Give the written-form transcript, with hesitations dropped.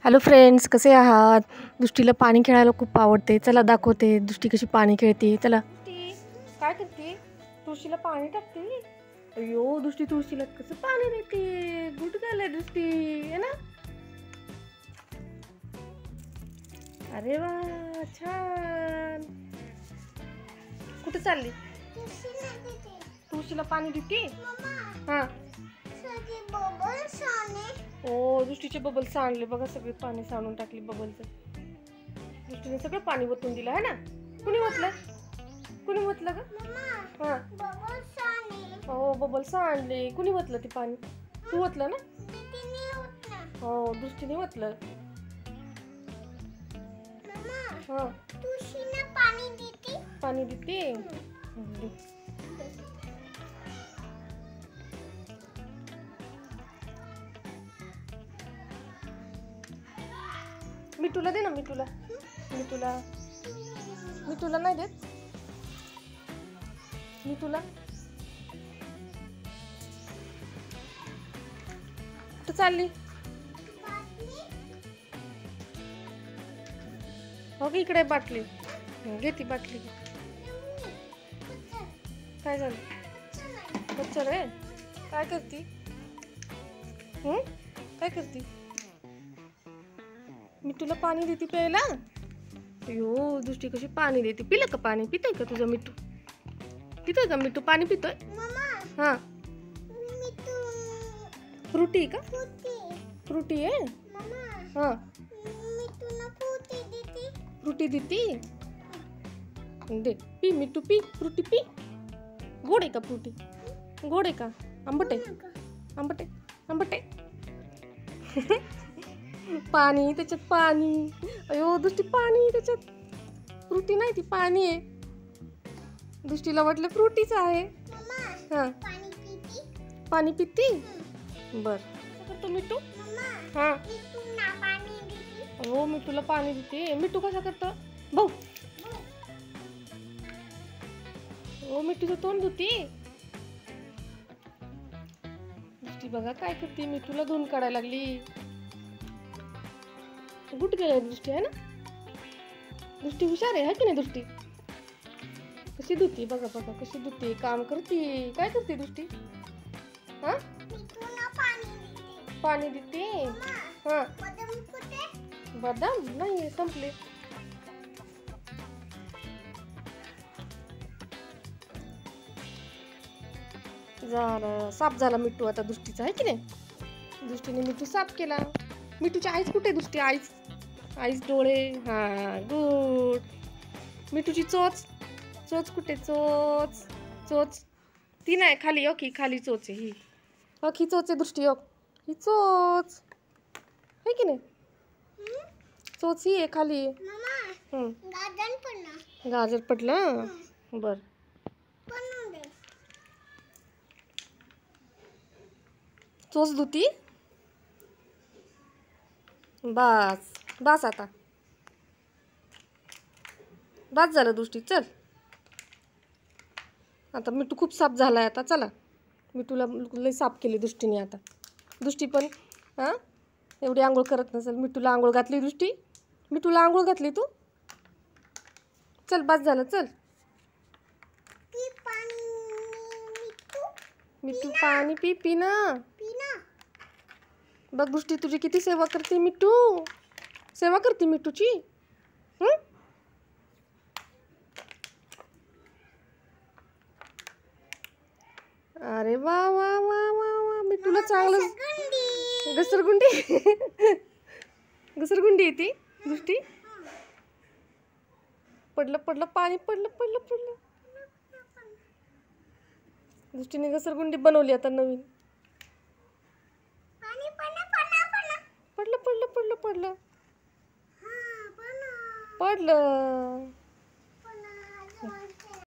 Hello friends, कसे आहात? दृष्टीला पाणी खेळायला खूप आवडते. चला दाखवते दृष्टी कशी पाणी खेळते. चला. काय करते? तुळशीला पाणी टाकते. अयो दृष्टी तुळशीला कसं पाणी देते. गुड गर्ल आहे दृष्टी, है ना? अरे वा, छान. कुठे चालली? तुळशीला पाणी देते. हा. ओ दृष्टीचे बबल सांडले बघा, सगळे पाणी सांडून टाकले बबलचं. दृष्टीने सगळं पाणी ओतून दिलं, है ना? कुणी ओतलं? कुणी ओतलं ग? हा. हो, बबल सांडले. कुणी ओतलं ते पाणी? तू ओतलं ना? हो, दृष्टीने ओतलं. हा. पाणी देते. मिठूला दे ना. मिठूला नाही देत. मिठूला कुठं चालली? हो की, इकडे बाटली. घे ती बाटली. काय झालं? कच्चर आहे. काय करती? काय करती? मी तुला पाणी देते प्यायला. अयो दृष्टी कशी पाणी देते. पिलं का पाणी? पितोय का तुझं मिठू? पितोय का मिठू? पाणी पितोय. हा. फ्रुटी का? फ्रुटी आहे. हा. फ्रुटी देती. दे, पी मिठू, पी फ्रुटी, पी. गोड आहे का फ्रुटी? गोड आहे का? आंबट आहे. आंबट आहे. पाणी त्याच्यात, पाणी. अयो दृष्टी, पाणी त्याच्यात. फ्रुटी नाही, ती पाणी आहे. दृष्टीला वाटलं फ्रुटीच आहे. हा. पाणी पिती. बर. करतो मिठू. हा. हो, मिठूला पाणी देते. मिठू कसा करतो? भाऊ. हो, मिठूचं तोंड धुती. दृष्टी बघा काय करते. मिठूला धुवून काढायला लागली. गुड गेलाय दृष्टी, आहे ना? दृष्टी हुशार आहे की नाही दृष्टी? कशी धुती बघा बघा, कशी धुती. काम करते. काय करते दृष्टी? हा. पाणी देते. हा. बदाम नाही, संपले. झालं, साफ झाला मिठू आता दृष्टीचा, आहे की नाही? दृष्टीने मिठू साफ केला. मिठूची आईच कुठे? दृष्टी आईच डोळे. हा, गुड. मिठूची चोच कुठे? चोच ती नाही, खाली. ओके, खाली चोच आहे ही. ही चोच आहे दृष्टी. ही चोच आहे की नाही? चोच ही आहे खाली. गाजर पडलं. बर. चोच धुती. बस आता. बस झालं दृष्टी. चल आता. मिठू खूप साफ झालाय आता. चला, मिठूला लई साफ केली दृष्टीने आता. दृष्टी पण हा एवढी आंघोळ करत नसेल. मिठूला आंघोळ घातली दृष्टी. मिठूला आंघोळ घातली तू. चल, बस झालं. चल मिठू, पाणी पी ना. बघ दृष्टी तुझी किती सेवा करते. मिठू सेवा करते मिठूची. अरे वा वा वा वा वा. मिठूला चांगलं. घसरगुंडी येते दृष्टी. पडलं पाणी. पडलं. दृष्टीने घसरगुंडी बनवली आता नवीन. पडलं.